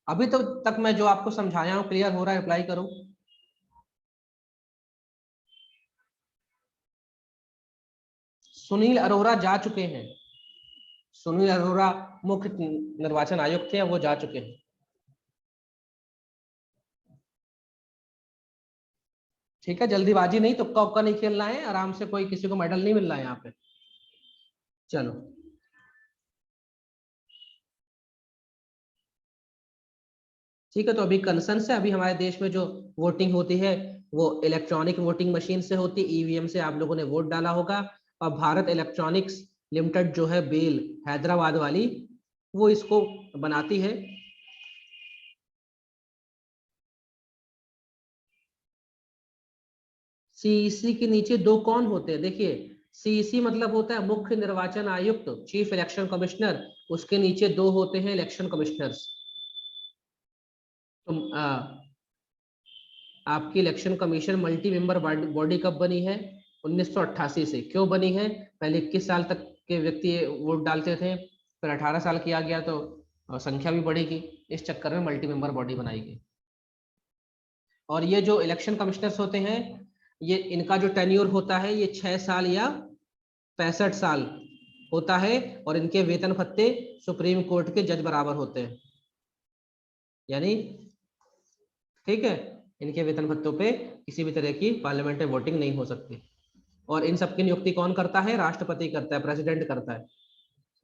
अभी तो तक मैं जो आपको समझाया हूं क्लियर हो रहा है? अप्लाई करो। सुनील अरोड़ा जा चुके हैं। सुनील अरोड़ा मुख्य निर्वाचन आयुक्त थे, वो जा चुके हैं। ठीक है, जल्दीबाजी नहीं, तुक्का उक्का नहीं खेलना है, आराम से, कोई किसी को मेडल नहीं मिल रहा है यहाँ पे। चलो, ठीक है। तो अभी कंसर्न से, अभी हमारे देश में जो वोटिंग होती है वो इलेक्ट्रॉनिक वोटिंग मशीन से होती है, ईवीएम से आप लोगों ने वोट डाला होगा। और भारत इलेक्ट्रॉनिक्स लिमिटेड जो है, बेल हैदराबाद वाली, वो इसको बनाती है। सीईसी के नीचे 2 कौन होते हैं? देखिए, सीईसी मतलब होता है मुख्य निर्वाचन आयुक्त, चीफ इलेक्शन कमिश्नर। उसके नीचे 2 होते हैं इलेक्शन कमिश्नर्स। तो आपकी election commission multi member body कब बनी है? 1988 से। क्यों बनी है? पहले 21 साल तक के व्यक्ति वोट डालते थे, फिर 18 साल किया गया तो संख्या भी बढ़ेगी, इस चक्कर में मल्टी मेंबर बॉडी बनाई गई। और ये जो इलेक्शन कमिश्नर्स होते हैं, ये इनका जो टेन्योर होता है ये 6 साल या 65 साल होता है, और इनके वेतन भत्ते सुप्रीम कोर्ट के जज बराबर होते हैं। यानी ठीक है, इनके वेतन भत्तों पे किसी भी तरह की पार्लियामेंट में वोटिंग नहीं हो सकती। और इन सबकी नियुक्ति कौन करता है? राष्ट्रपति करता है, प्रेसिडेंट करता है,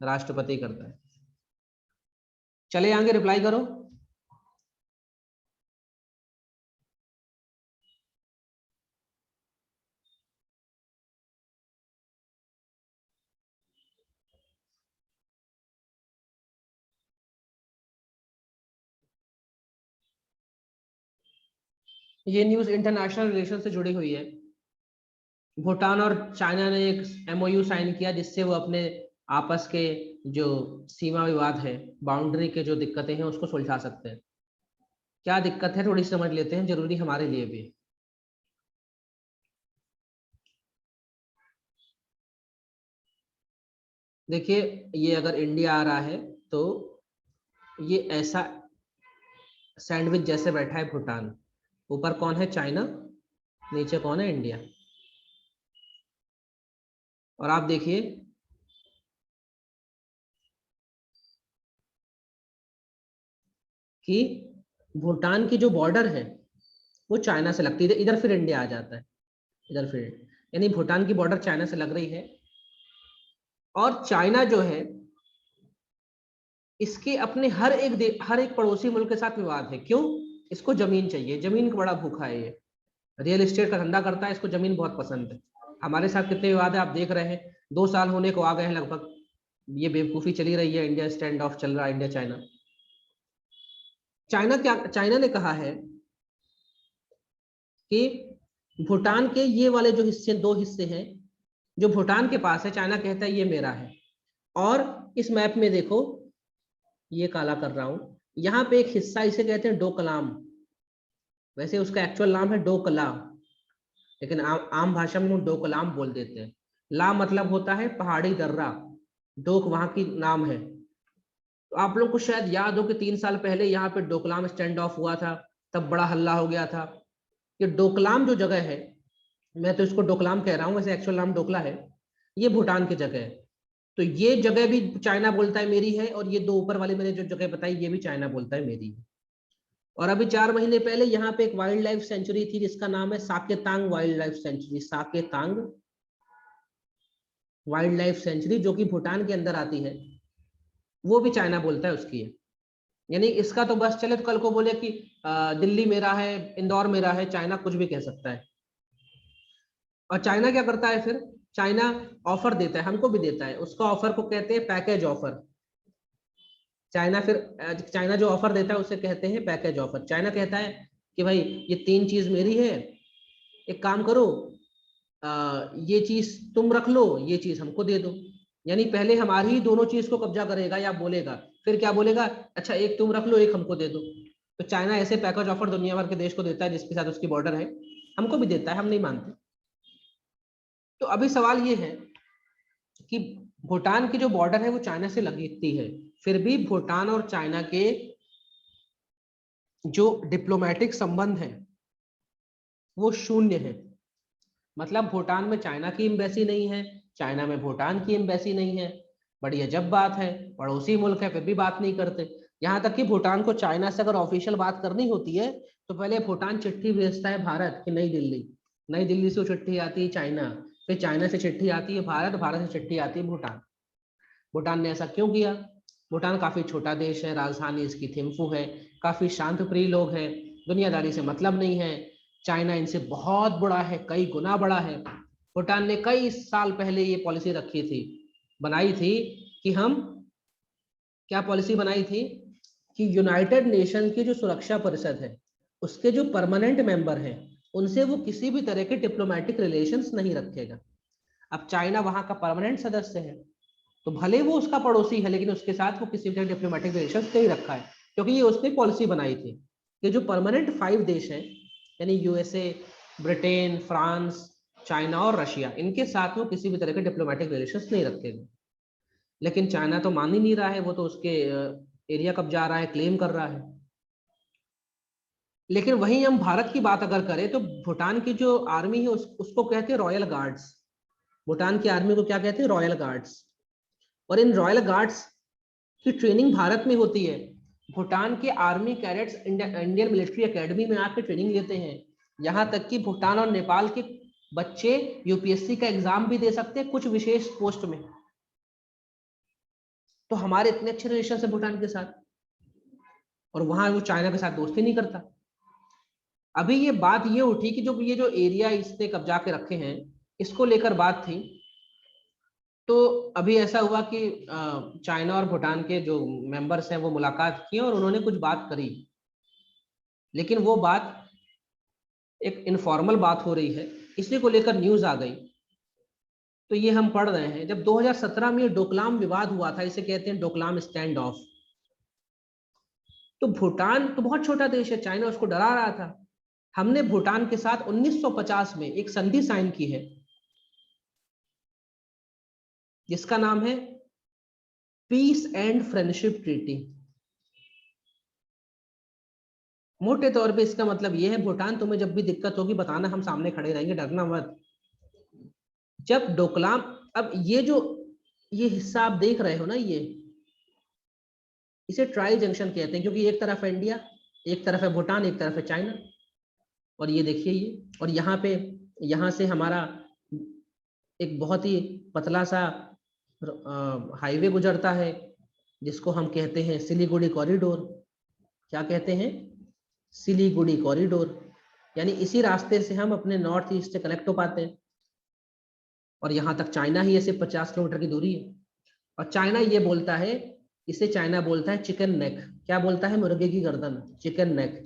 राष्ट्रपति करता है। चले आगे, रिप्लाई करो। ये न्यूज इंटरनेशनल रिलेशन से जुड़ी हुई है। भूटान और चाइना ने एक MOU साइन किया जिससे वो अपने आपस के जो सीमा विवाद है, बाउंड्री के जो दिक्कतें हैं उसको सुलझा सकते हैं। क्या दिक्कत है थोड़ी समझ लेते हैं, जरूरी हमारे लिए भी। देखिए, ये अगर इंडिया आ रहा है तो ये ऐसा सैंडविच जैसे बैठा है भूटान, ऊपर कौन है? चाइना, नीचे कौन है? इंडिया। और आप देखिए कि भूटान की जो बॉर्डर है वो चाइना से लगती है, इधर फिर इंडिया आ जाता है, इधर फिर, यानी भूटान की बॉर्डर चाइना से लग रही है। और चाइना जो है इसके अपने हर एक पड़ोसी मुल्क के साथ विवाद है। क्यों? इसको जमीन चाहिए, जमीन का बड़ा भूखा है ये, रियल एस्टेट का धंधा करता है, इसको जमीन बहुत पसंद है। हमारे साथ कितने विवाद है आप देख रहे हैं, 2 साल होने को आ गए हैं लगभग, ये बेवकूफी चली रही है, इंडिया स्टैंड ऑफ चल रहा है, इंडिया चाइना। चाइना ने कहा है कि भूटान के ये वाले जो हिस्से, 2 हिस्से हैं जो भूटान के पास है, चाइना कहता है ये मेरा है। और इस मैप में देखो, ये काला कर रहा हूं, यहाँ पे एक हिस्सा इसे कहते हैं डोकलाम, वैसे उसका एक्चुअल नाम है डोकलाम, लेकिन आम भाषा में हम डोकलाम बोल देते हैं। ला मतलब होता है पहाड़ी दर्रा, डोक वहां की नाम है। तो आप लोग को शायद याद हो कि 3 साल पहले यहाँ पे डोकलाम स्टैंड ऑफ हुआ था, तब बड़ा हल्ला हो गया था। ये डोकलाम जो जगह है, मैं तो इसको डोकलाम कह रहा हूँ, वैसे एक्चुअल नाम डोकला है, ये भूटान की जगह है। तो ये जगह भी चाइना बोलता है मेरी है, और ये 2 ऊपर वाले मैंने जो जगह बताई ये भी चाइना बोलता है मेरी है। और अभी 4 महीने पहले यहाँ पे एक वाइल्ड लाइफ सेंचुरी थी जिसका नाम है Sakteng wildlife sanctuary, Sakteng wildlife sanctuary, जो कि भूटान के अंदर आती है, वो भी चाइना बोलता है उसकी है। यानी इसका तो बस चले तो कल को बोले कि दिल्ली मेरा है, इंदौर मेरा है, चाइना कुछ भी कह सकता है। और चाइना क्या करता है फिर? चाइना ऑफर देता है, हमको भी देता है, उसका ऑफर को कहते हैं पैकेज ऑफर। चाइना जो ऑफर देता है उसे कहते हैं पैकेज ऑफर। चाइना कहता है कि भाई ये 3 चीज मेरी है, एक काम करो, ये चीज तुम रख लो, ये चीज हमको दे दो। यानी पहले हमारी ही दोनों चीज को कब्जा करेगा या बोलेगा, फिर क्या बोलेगा, अच्छा एक तुम रख लो, एक हमको दे दो। तो चाइना ऐसे पैकेज ऑफर दुनिया भर के देश को देता है जिसके साथ उसकी बॉर्डर है, हमको भी देता है, हम नहीं मानते। तो अभी सवाल ये है कि भूटान की जो बॉर्डर है वो चाइना से लगती है, फिर भी भूटान और चाइना के जो डिप्लोमेटिक संबंध है वो शून्य है। मतलब भूटान में चाइना की एम्बेसी नहीं है, चाइना में भूटान की एम्बेसी नहीं है। बड़ी अजब बात है, पड़ोसी मुल्क है फिर भी बात नहीं करते। यहाँ तक कि भूटान को चाइना से अगर ऑफिशियल बात करनी होती है तो पहले भूटान चिट्ठी भेजता है भारत की, नई दिल्ली, नई दिल्ली से चिट्ठी आती है चाइना, फिर चाइना से चिट्ठी आती है भारत, भारत से चिट्ठी आती है भूटान। भूटान ने ऐसा क्यों किया? भूटान काफी छोटा देश है, राजधानी इसकी थिम्फू है, काफी शांत प्रिय लोग हैं, दुनियादारी से मतलब नहीं है। चाइना इनसे बहुत बड़ा है, कई गुना बड़ा है। भूटान ने कई साल पहले ये पॉलिसी रखी थी, बनाई थी कि हम, क्या पॉलिसी बनाई थी कि यूनाइटेड नेशन की जो सुरक्षा परिषद है उसके जो परमानेंट मेंबर हैं उनसे वो किसी भी तरह के डिप्लोमेटिक रिलेशंस नहीं रखेगा। अब चाइना वहां का परमानेंट सदस्य है, तो भले वो उसका पड़ोसी है लेकिन उसके साथ वो किसी भी डिप्लोमेटिक रिलेशन नहीं रखा है, क्योंकि ये उसने पॉलिसी बनाई थी कि जो परमानेंट 5 देश हैं, यानी यूएसए, ब्रिटेन, फ्रांस, चाइना और रशिया, इनके साथ वो किसी भी तरह के डिप्लोमेटिक रिलेशंस नहीं रखेगा। लेकिन चाइना तो मान ही नहीं रहा है, वो तो उसके एरिया कब्जा रहा है, क्लेम कर रहा है। लेकिन वहीं हम भारत की बात अगर करें तो भूटान की जो आर्मी है उसको कहते हैं रॉयल गार्ड्स। भूटान की आर्मी को क्या कहते हैं? Royal guards. और इन रॉयल गार्ड्स की ट्रेनिंग भारत में होती है। भूटान के army cadets Indian military academy में आकर ट्रेनिंग लेते हैं। यहाँ तक कि भूटान और नेपाल के बच्चे यूपीएससी का एग्जाम भी दे सकते हैं कुछ विशेष पोस्ट में। तो हमारे इतने अच्छे रिलेशन है भूटान के साथ, और वहां वो चाइना के साथ दोस्ती नहीं करता। अभी ये बात ये उठी कि जो एरिया इसने कब्जा के रखे हैं, इसको लेकर बात थी। तो अभी ऐसा हुआ कि चाइना और भूटान के जो मेंबर्स हैं वो मुलाकात की और उन्होंने कुछ बात करी, लेकिन वो बात एक इनफॉर्मल बात हो रही है, इसी को लेकर न्यूज आ गई। तो ये हम पढ़ रहे हैं, जब 2017 में डोकलाम विवाद हुआ था, इसे कहते हैं डोकलाम स्टैंड ऑफ। तो भूटान तो बहुत छोटा देश है, चाइना उसको डरा रहा था। हमने भूटान के साथ 1950 में एक संधि साइन की है जिसका नाम है पीस एंड फ्रेंडशिप ट्रीटी। मोटे तौर पे इसका मतलब यह है, भूटान तुम्हें जब भी दिक्कत होगी बताना, हम सामने खड़े रहेंगे, डरना मत। जब डोकलाम, अब ये हिस्सा आप देख रहे हो ना, ये इसे ट्राई जंक्शन कहते हैं, क्योंकि एक तरफ है इंडिया, एक तरफ है भूटान, एक तरफ है चाइना। और ये देखिए ये, और यहाँ से हमारा एक बहुत ही पतला सा हाईवे गुजरता है जिसको हम कहते हैं सिलीगुड़ी कॉरिडोर। क्या कहते हैं? सिलीगुड़ी कॉरिडोर। यानी इसी रास्ते से हम अपने नॉर्थ ईस्ट से कनेक्ट हो पाते हैं। और यहाँ तक चाइना ही है, सिर्फ 50 किलोमीटर की दूरी है। और चाइना ये बोलता है, इसे चाइना बोलता है चिकन नेक। क्या बोलता है? मुर्गे की गर्दन, चिकन नेक।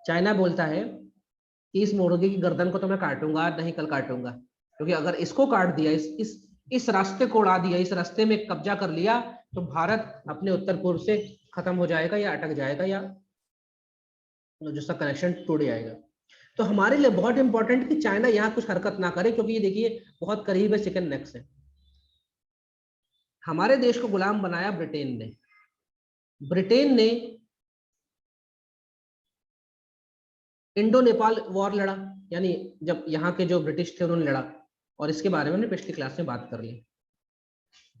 चाइना बोलता है कि इस मुर्गे की गर्दन को तो मैं काटूंगा, आज नहीं कल काटूंगा, क्योंकि अगर इसको काट दिया, इस रास्ते को उड़ा दिया, इस रास्ते में कब्जा कर लिया, तो भारत अपने उत्तर पूर्व से खत्म हो जाएगा या अटक जाएगा, या जिसका कनेक्शन टूट जाएगा। तो हमारे लिए बहुत इंपॉर्टेंट कि चाइना यहाँ कुछ हरकत ना करे, क्योंकि ये देखिए बहुत करीब है चिकन नेक से। हमारे देश को गुलाम बनाया ब्रिटेन ने। ब्रिटेन ने इंडो नेपाल वॉर लड़ा, यानी जब यहाँ के जो ब्रिटिश थे उन्होंने लड़ा, और इसके बारे में हमने पिछली क्लास में बात कर ली।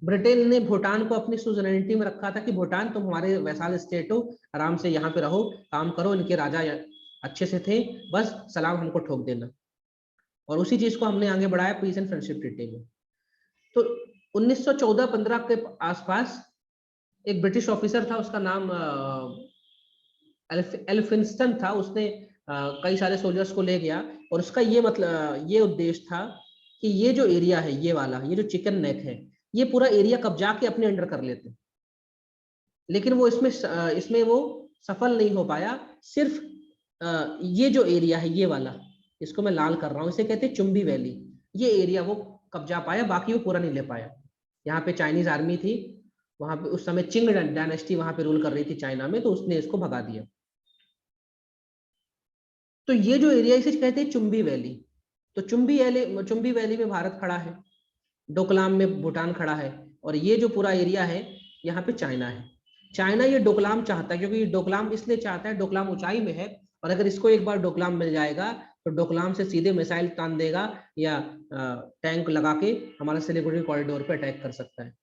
ब्रिटेन ने भूटान को अपनी सुजरेनिटी में रखा था कि भूटान तुम हमारे वैसाल स्टेट हो, आराम से यहाँ पे रहो, काम करो, इनके राजा अच्छे से थे, बस सलाम हमको ठोक देना। और उसी चीज को हमने आगे बढ़ाया पीस एंड फ्रेंडशिप ट्रीटी में। तो 1914-15 के आसपास एक ब्रिटिश ऑफिसर था, उसका नाम एल्फिंस्टन था। उसने कई सारे सोल्जर्स को ले गया, और उसका ये उद्देश्य था कि ये जो एरिया है, ये वाला, ये जो चिकन नेक है, ये पूरा एरिया कब्जा के अपने अंडर कर लेते। लेकिन वो इसमें वो सफल नहीं हो पाया। सिर्फ ये जो एरिया है, ये वाला, इसको मैं लाल कर रहा हूँ, इसे कहते हैं चुंबी वैली, ये एरिया वो कब्जा पाया, बाकी वो पूरा नहीं ले पाया। यहाँ पे चाइनीज आर्मी थी, वहां पे उस समय चिंग डायनेस्टी वहां पे रूल कर रही थी चाइना में, तो उसने इसको भगा दिया। तो ये जो एरिया, इसे कहते हैं चुंबी वैली। तो चुंबी वैली में भारत खड़ा है, डोकलाम में भूटान खड़ा है, और ये जो पूरा एरिया है यहाँ पे चाइना है। चाइना ये डोकलाम चाहता है, क्योंकि डोकलाम इसलिए चाहता है, डोकलाम ऊंचाई में है, और अगर इसको एक बार डोकलाम मिल जाएगा तो डोकलाम से सीधे मिसाइल तान देगा, या टैंक लगा के हमारा सिलीगुड़ी कॉरिडोर पे अटैक कर सकता है।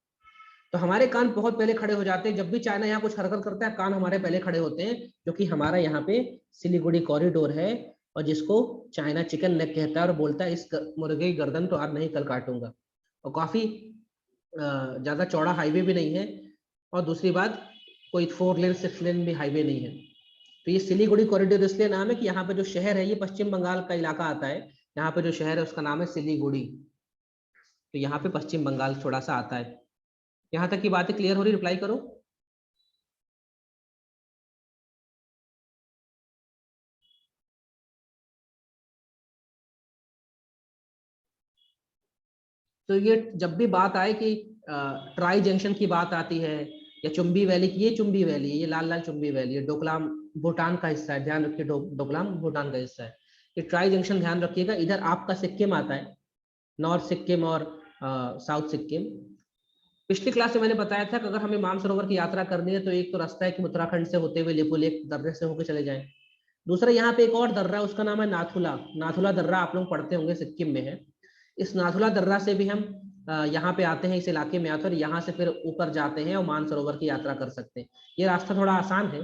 तो हमारे कान बहुत पहले खड़े हो जाते हैं, जब भी चाइना यहाँ कुछ हरकत करता है, कान हमारे पहले खड़े होते हैं, क्योंकि हमारा यहाँ पे सिलीगुड़ी कॉरिडोर है, और जिसको चाइना चिकन नेक कहता है, और बोलता है इस मुर्गे की गर्दन तो आज नहीं कल काटूंगा। और काफी ज्यादा चौड़ा हाईवे भी नहीं है, और दूसरी बात कोई 4 लेन 6 लेन भी हाईवे नहीं है। तो ये सिलीगुड़ी कॉरिडोर इसलिए नाम है कि यहाँ पे जो शहर है, ये पश्चिम बंगाल का इलाका आता है, यहाँ पे जो शहर है उसका नाम है सिलीगुड़ी। तो यहाँ पे पश्चिम बंगाल थोड़ा सा आता है। यहाँ तक की बातें क्लियर हो रही? रिप्लाई करो। तो ये जब भी बात आए कि ट्राई जंक्शन की बात आती है, या चुंबी वैली की, ये चुंबी वैली है, ये लाल लाल चुंबी वैली है, डोकलाम भूटान का हिस्सा है, ध्यान रखिए, डोकलाम भूटान का हिस्सा है। ये ट्राई जंक्शन ध्यान रखिएगा। इधर आपका सिक्किम आता है, नॉर्थ सिक्किम और साउथ सिक्किम। पिछली क्लास में मैंने बताया था कि अगर हमें मानसरोवर की यात्रा करनी है तो एक तो रास्ता है कि उत्तराखंड से होते हुए लिपुलेख दर्रे से होकर चले जाएं। दूसरा यहाँ पे एक और दर्रा है, उसका नाम है नाथुला। नाथुला दर्रा आप लोग पढ़ते होंगे, सिक्किम में है। इस नाथुला दर्रा से भी हम यहाँ पे आते हैं, इस इलाके में आते हैं और यहाँ से फिर ऊपर जाते हैं और मानसरोवर की यात्रा कर सकते हैं। ये रास्ता थोड़ा आसान है,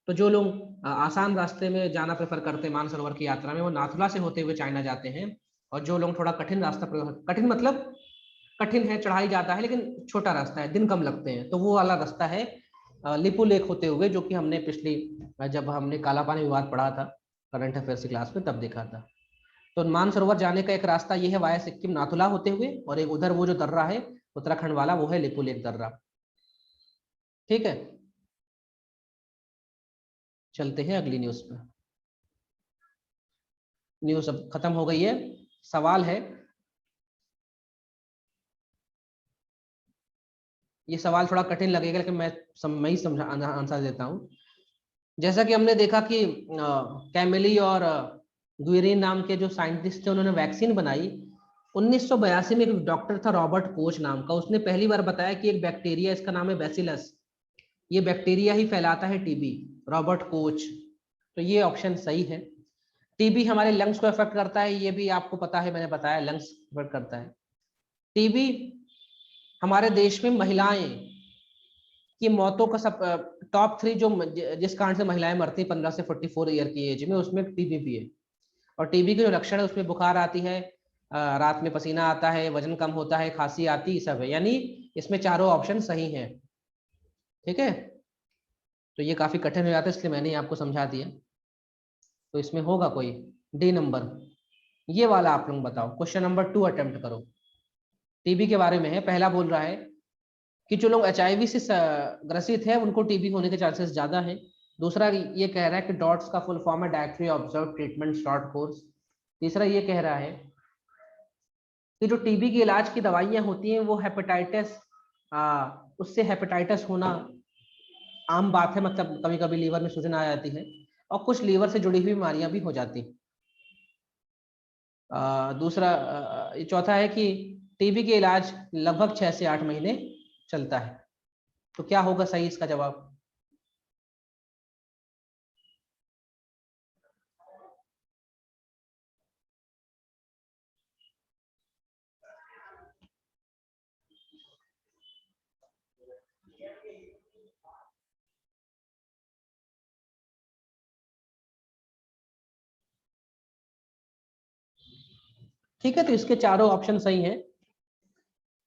तो जो लोग आसान रास्ते में जाना प्रेफर करते हैं मानसरोवर की यात्रा में, वो नाथुला से होते हुए चाइना जाते हैं। और जो लोग थोड़ा कठिन रास्ता, कठिन मतलब कठिन है, चढ़ाई ज्यादा है लेकिन छोटा रास्ता है, दिन कम लगते हैं, तो वो वाला रास्ता है लिपू लेक होते हुए, जो कि हमने पिछली जब हमने काला पानी विवाद पढ़ा था करंट अफेयर्स की क्लास में तब देखा था। तो मानसरोवर जाने का एक रास्ता ये है वाया सिक्किम नाथुला होते हुए, और एक उधर वो जो दर्रा है उत्तराखंड वाला, वो है लिपू लेक दर्रा। ठीक है, चलते हैं अगली न्यूज पर। न्यूज अब खत्म हो गई है। सवाल है, ये सवाल थोड़ा कठिन लगेगा लेकिन मैं ही समझा आंसर देता हूं। जैसा कि हमने देखा कि कैमिली और ग्विरिन नाम के जो साइंटिस्ट थे, उन्होंने वैक्सीन बनाई। 1982 में एक डॉक्टर था रॉबर्ट कोच नाम का, उसने पहली बार बताया कि एक बैक्टीरिया, इसका नाम है बैसिलस, ये बैक्टीरिया ही फैलाता है टीबी। रॉबर्ट कोच, तो ये ऑप्शन सही है। टीबी हमारे लंग्स को अफेक्ट करता है, ये भी आपको पता है, मैंने बताया लंग्स अफेक्ट करता है। टीबी हमारे देश में महिलाएं की मौतों का सब टॉप 3 जो जिस कारण से महिलाएं मरती 15 से 44 ईयर की एज में, उसमें टीबी भी है। और टीबी के जो लक्षण है उसमें बुखार आती है, रात में पसीना आता है, वजन कम होता है, खांसी आती, सब है। यानी इसमें चारों ऑप्शन सही हैं। ठीक है, तो ये काफी कठिन हो जाता है, इसलिए मैंने आपको समझा दिया। तो इसमें होगा कोई डी नंबर, ये वाला आप लोग बताओ। क्वेश्चन नंबर 2 अटेम्प्ट करो। टीबी के बारे में है। पहला बोल रहा है कि जो लोग HIV से ग्रसित है उनको टीबी होने के चांसेस ज्यादा है। दूसरा ये कह रहा है कि डॉट्स का फुल फॉर्म है directory observe treatment short course. तीसरा ये कह रहा है कि जो टीबी के इलाज की दवाइयां होती हैं वो हेपेटाइटिस, उससे हेपेटाइटिस होना आम बात है, मतलब कभी कभी लीवर में सूजन आ जाती है और कुछ लीवर से जुड़ी हुई बीमारियां भी हो जाती। दूसरा ये चौथा है कि टीबी के इलाज लगभग 6 से 8 महीने चलता है। तो क्या होगा सही इसका जवाब? ठीक है, तो इसके चारों ऑप्शन सही हैं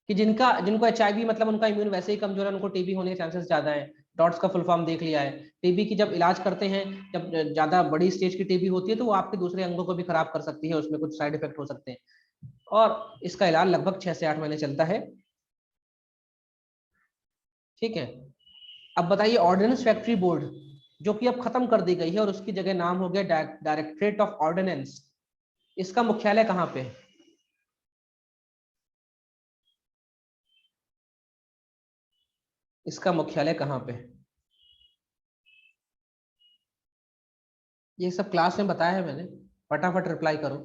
कि जिनको HIV मतलब उनका इम्यून वैसे ही कमजोर है, उनको टीबी होने के चांसेस ज्यादा है। डॉट्स का फुल फॉर्म देख लिया है। टीबी की जब इलाज करते हैं, जब ज्यादा बड़ी स्टेज की टीबी होती है तो वो आपके दूसरे अंगों को भी खराब कर सकती है, उसमें कुछ साइड इफेक्ट हो सकते हैं। और इसका इलाज लगभग 6 से 8 महीने चलता है। ठीक है, अब बताइए ऑर्डिनेंस फैक्ट्री बोर्ड, जो कि अब खत्म कर दी गई है और उसकी जगह नाम हो गया डायरेक्टरेट ऑफ ऑर्डिनेंस, इसका मुख्यालय कहाँ पे है? इसका मुख्यालय कहाँ पे है? ये सब क्लास में बताया है मैंने, फटाफट रिप्लाई करो।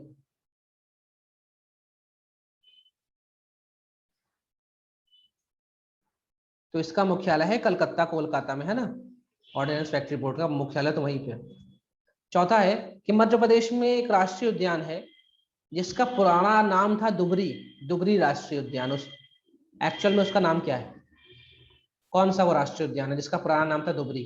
तो इसका मुख्यालय है कलकत्ता, कोलकाता में, है ना। ऑर्डिनेंस फैक्ट्री बोर्ड का मुख्यालय तो वहीं पे है। चौथा है कि मध्य प्रदेश में एक राष्ट्रीय उद्यान है जिसका पुराना नाम था दुबरी, दुबरी राष्ट्रीय उद्यान। उस एक्चुअल में उसका नाम क्या है? कौन सा वो राष्ट्रीय उद्यान है जिसका पुराना नाम था दुबरी?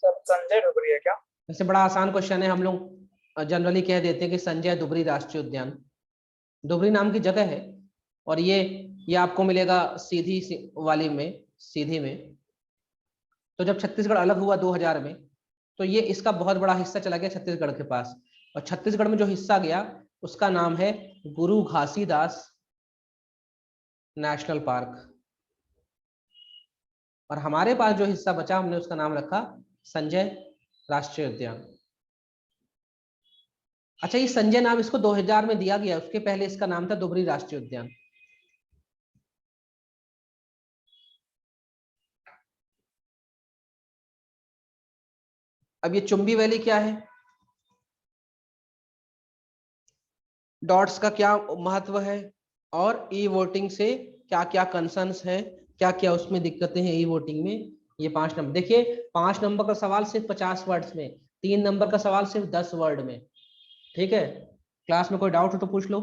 सर संजय डुबरी है क्या? वैसे बड़ा आसान क्वेश्चन है, हम लोग जनरली कह देते हैं कि संजय दुबरी राष्ट्रीय उद्यान। दुबरी नाम की जगह है और ये आपको मिलेगा वाली में, सीधी में। तो जब छत्तीसगढ़ अलग हुआ 2000 में, तो ये इसका बहुत बड़ा हिस्सा चला गया छत्तीसगढ़ के पास, और छत्तीसगढ़ में जो हिस्सा गया उसका नाम है गुरु घासीदास नेशनल पार्क। और हमारे पास जो हिस्सा बचा हमने उसका नाम रखा संजय राष्ट्रीय उद्यान। अच्छा, ये संजय नाम इसको 2000 में दिया गया, उसके पहले इसका नाम था दुबरी राष्ट्रीय उद्यान। अब ये चुंबी वैली क्या है, डॉट्स का क्या महत्व है, और ई वोटिंग से क्या क्या कंसर्न्स है, क्या क्या उसमें दिक्कतें हैं ई वोटिंग में। ये 5 नंबर देखिए, 5 नंबर का सवाल सिर्फ 50 वर्ड्स में, 3 नंबर का सवाल सिर्फ 10 वर्ड में। ठीक है, क्लास में कोई डाउट हो तो पूछ लो।